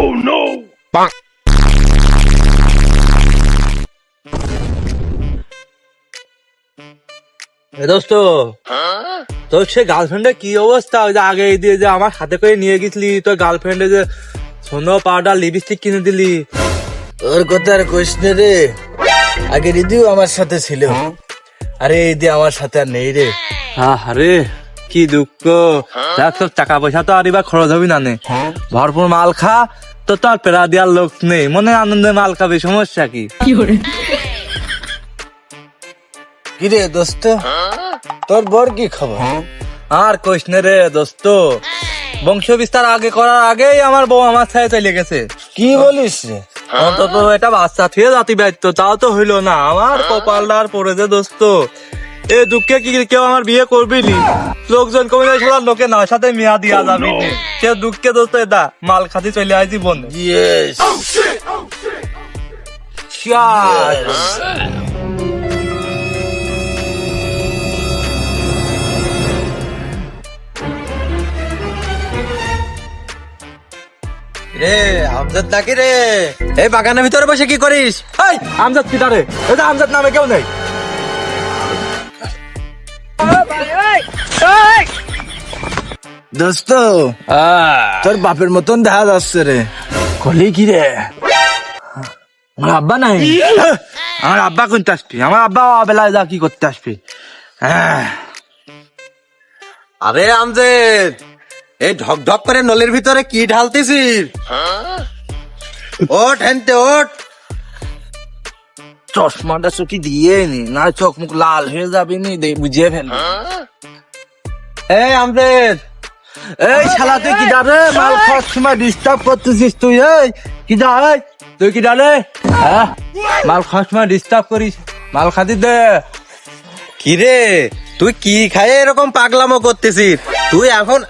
Oh no! দোস্ত তোর সে গার্লফ্রেন্ডের কি অবস্থা? ওই যে আগে দিয়ে যে আমার সাথে করে নিয়ে গেছিলি, তোর গার্লফ্রেন্ডে যে সোনো পাউডার লিপস্টিক কিনে দিলি। তোর কথা আর কইস না রে, আগে রিদিও আমার সাথে ছিল, আরে এই দিয়ে আমার সাথে আর নেই রে। আরে কি দুঃখ। দেখ তোর টাকা পয়সা তো আর এবার খরচ হবি না নে, ভরপুর মাল খা, তো তোর পেরা দেওয়ার লোক নেই, মনে আনন্দে মাল খাবি, সমস্যা কি? কিরে দোস্ত, তোর বর কি খবর? আর কইস না রে দোস্ত, বংশ বিস্তার আগে করার আগেই আমার বউ আমার ছায়া চলে গেছে। কি বলিস রে? অন্তত এটা বাচ্চা থুয়ে জাতি ব্যর্থ, তাও তো হইলো না। আমার কপালদার পড়ে যে দোস্ত, এ দুঃখে কি কেউ আমার বিয়ে করবি নি? লোকজন কমে সবার লোকে না সাথে মেয়া দিয়া যাবি নি, কেউ দুঃখে দোস্ত এটা মাল খাতি চলে আয় জীবনে। ইয়েস, রে আমজাদ নাকি রে? এই বাগানের ভিতরে বসে কি করিস? এই আমজাদ পিতা রে, এটা আমজাদ নামে কেউ নেই। দোস্ত তোর বাপের মতন দেখা যাচ্ছে রে। কলি কি রে? আমার আব্বা নাই? আমার আব্বা কোনটা আসবি? আমার আব্বা বেলায় যা কি করতে আসবি? আরে আমজেদ, এই ঢক ঢক করে নলের ভিতরে কি ঢালতেছিস? ওঠ হেনতে ওঠ। চশমাটা চোখে দিয়ে নি, না চোখ মুখ লাল হয়ে যাবি নি, বুঝিয়ে ফেলবি। এই আমজেদ, এই শালা তুই কি জানে মাল খাওয়ার সময় ডিস্টার্ব করতেছিস তুই? এই কি জানে তুই কি জানে? হ্যাঁ, মাল খাওয়ার সময় ডিস্টার্ব করিস, মাল খাতি দে। কি রে তুই কি খায় এরকম পাগলামো করতেছিস? তুই এখন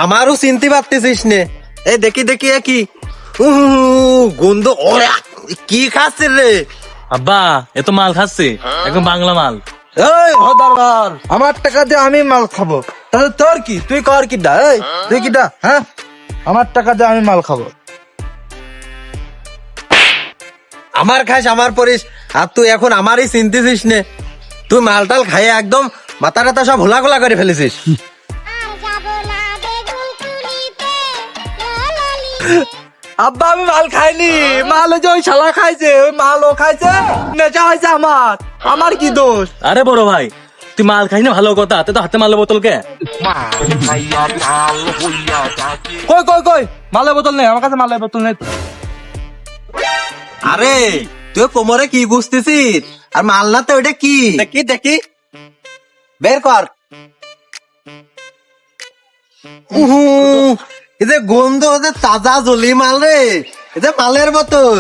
আমারও চিনতে পারতেছিস নে? এই দেখি দেখি এ কি গন্ধ, ওরা কি খাচ্ছিস রে? আব্বা এ তো মাল খাচ্ছে, একদম বাংলা মাল। এই ভদারবার, আমার টাকা দিয়ে আমি মাল খাবো, তাহলে তোর কি? তুই কর কি ডা? এই তুই কি ডা? হ্যাঁ, আমার টাকা দিয়ে আমি মাল খাবো। আমার খাস আমার পরিস, আর তুই এখন আমারই চিনতেছিস নে? তুই মালটাল খাইয়ে একদম মাথা টাথা সব হোলা গোলা করে ফেলেছিস। আব্বা আমি মাল খাইনি, মাল ওই যে ওই শালা খাইছে, ওই মাল ও খাইছে, নেশা হয়েছে আমার। আমার কি দোষ? আরে বড় ভাই, তুই মাল খাই না ভালো কথা, তুই তো হাতে মালের বোতল কে? কই কই কই মালের বোতল নেই আমার কাছে, মালের বোতল নেই তো। আরে তুই কোমরে কি গুছতেছিস? আর মাল না তো ওইটা কি? দেখি দেখি, বের কর। উহু, এই যে গন্ধ, যে তাজা জলি মাল রে, এই যে মালের বোতল,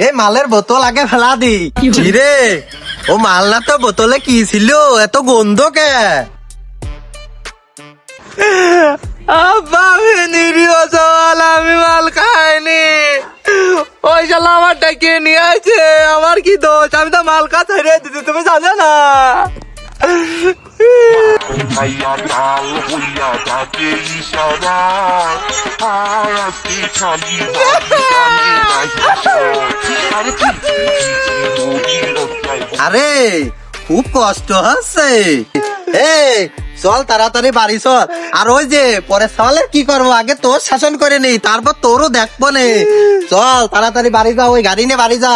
এই মালের বোতল আগে ফেলা দি। কি রে, ও মাল না তো বোতলে কি ছিল, এত গন্ধ কে? আব্বা আমি নিরীহ জল, আমি মাল খাইনি, ওই শালা আমার ডেকে নিয়ে আছে। আমার কি দোষ? আমি তো মাল খা ছেড়ে দিতে, তুমি জানো না? আরে খুব কষ্ট হচ্ছে। এই চল তাড়াতাড়ি বাড়ি চল। আর ওই যে পরে সওয়ালের কি করবো, আগে তোর শাসন করে নেই, তারপর তোরও দেখবো নে। চল তাড়াতাড়ি বাড়ি যা, ওই গাড়ি নিয়ে বাড়ি যা।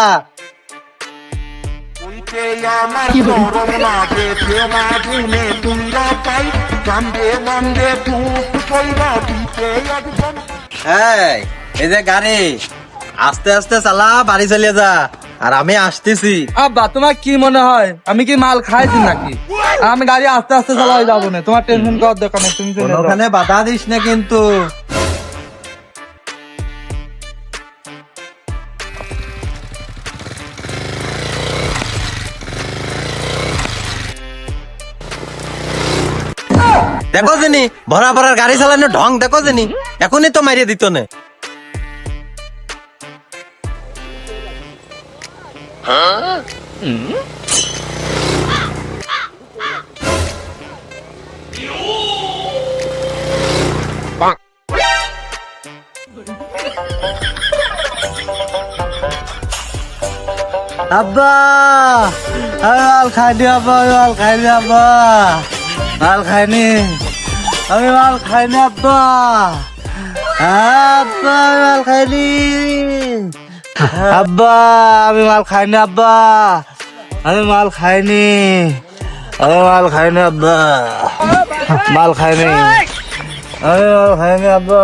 এই যে গাড়ি আস্তে আস্তে চালা, বাড়ি চলে যা, আর আমি আসতেছি। আব্বা তোমার কি মনে হয় আমি কি মাল খাইছি নাকি? আমি গাড়ি আস্তে আস্তে চালাই যাবো না, তোমার টেনশন করার দরকার নেই, তুমি চলে যাও। ওখানে বাধা দিস না কিন্তু। দেখো জানি ভরা ভরার গাড়ি চালানোর ঢং দেখো জানি, এখনই তো মারিয়ে দিত না। আব্বা আমি মাল খাইনি আব্বা, আমি মাল খাইনি আব্বা, মাল খাইনি, আমি মাল খাইনি আব্বা, আব্বা আমি মাল খাইনি, আব্বা আমি মাল খাইনি, আব্বা আমি মাল খাইনি, আমি মাল খাইনি আব্বা, মাল খাইনি, আমি মাল খাইনি আব্বা।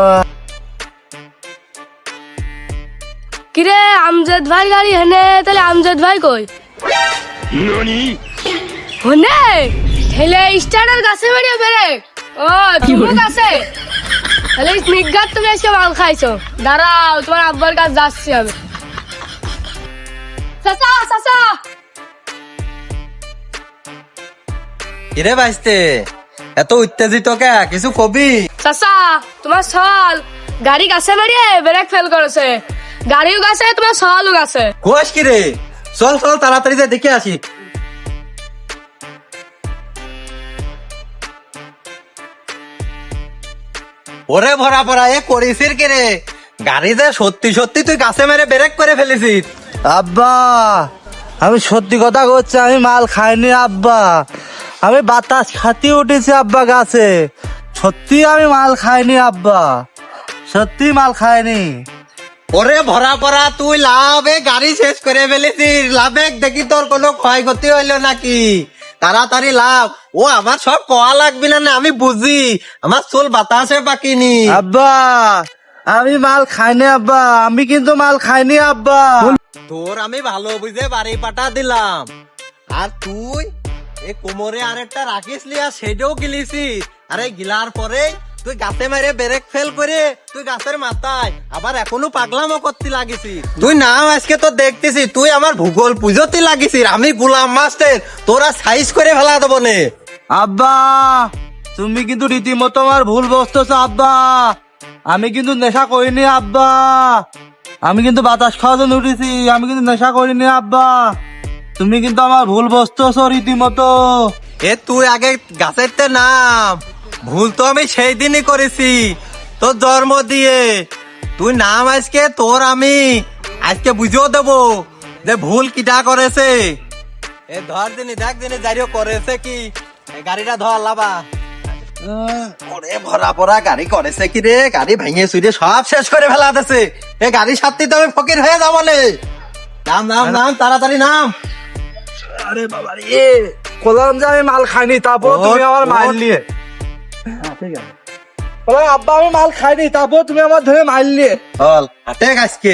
কিরে আমজাদ ভাই গাড়ি হেনে, তাহলে আমজাদ ভাই কই হনে হেলে স্টার্টার কাছে বেরিয়ে বেরে। ও তুমি কাছে তাহলে স্নিগ্গার তুমি এসে মাল খাইছো। দাঁড়াও তোমার আব্বার কাছে যাচ্ছি আমি। চাচা চাচা কিরে বাইস্তে এত উত্তেজিত কে, কিছু কবি? চাচা তোমার সল গাড়ি কাছে বেরিয়ে ব্রেক ফেল করেছে, গাড়িও গাছে তোমার সলও গাছে। কোষ কিরে, চল চল তাড়াতাড়ি যে দেখে আসি। ওরে ভরা ভরা এ করিসির কিরে, গাড়ি যে সত্যি সত্যি তুই গাছে মেরে ব্রেক করে ফেলেছিস। আব্বা আমি সত্যি কথা করছি, আমি মাল খাইনি আব্বা, আমি বাতাস খাতি উঠেছি আব্বা গাছে, সত্যি আমি মাল খাইনি আব্বা, সত্যি মাল খাইনি। ওরে ভরা ভরা তুই লাভে গাড়ি শেষ করে ফেলেছিস, লাভে দেখি তোর কোনো ক্ষয়ক্ষতি হইলো নাকি? তাড়াতাড়ি লাভ, ও আমার সব কয়া লাগবি না, না আমি বুঝি, আমার চুল বাতাসে পাকিনি। আব্বা আমি মাল খাইনি আব্বা, আমি কিন্তু মাল খাইনি আব্বা। তোর আমি ভালো বুঝে বাড়ি পাঠা দিলাম, আর তুই এই কোমরে আরেকটা রাখিস লিয়া সেটাও গিলিছি। আরে গিলার পরে তুই গাছে মেরে ব্রেক ফেল করে তুই গাছের মাথায় আবার এখনো পাগলামো করতে লাগিছি। তুই নাম আজকে তো দেখতেছি তুই আমার ভূগোল পুজোতে লাগিছিস, আমি গোলাম মাস্টার তোরা সাইজ করে ফেলা দেবো নে। আব্বা তুমি কিন্তু রীতিমতো আমার ভুল বসতেছো আব্বা, আমি কিন্তু নেশা করিনি আব্বা, আমি কিন্তু বাতাস খাওয়ার জন্য উঠেছি, আমি কিন্তু নেশা করিনি আব্বা, তুমি কিন্তু আমার ভুল বসতেছো রীতিমতো। এ তুই আগে গাছের তে নাম, ভুল তো আমি সেই দিনই করেছি তোর জন্ম দিয়ে। তুই নাম আজকে, তোর আমি আজকে বুঝিয়ে দেবো যে ভুল কিটা করেছে। এ ধর দিনি দেখ দিনি যাইও করেছে কি, এই গাড়িটা ধর লাবা। ওরে ভরা ভরা গাড়ি করেছে কি রে, গাড়ি ভেঙে চুরে সব শেষ করে ফেলা দিছে। এই গাড়ির সাথে তো আমি ফকির হয়ে যাবো নে। নাম নাম নাম তাড়াতাড়ি নাম। আরে বাবা রে, বললাম যে আমি মাল খাইনি, তারপর তুমি আমার মাল নিয়ে। বললাম আব্বা আমি মাল খাইনি, তারপর তুমি আমার ধরে মাল নিয়ে। চল হাটে আজকে।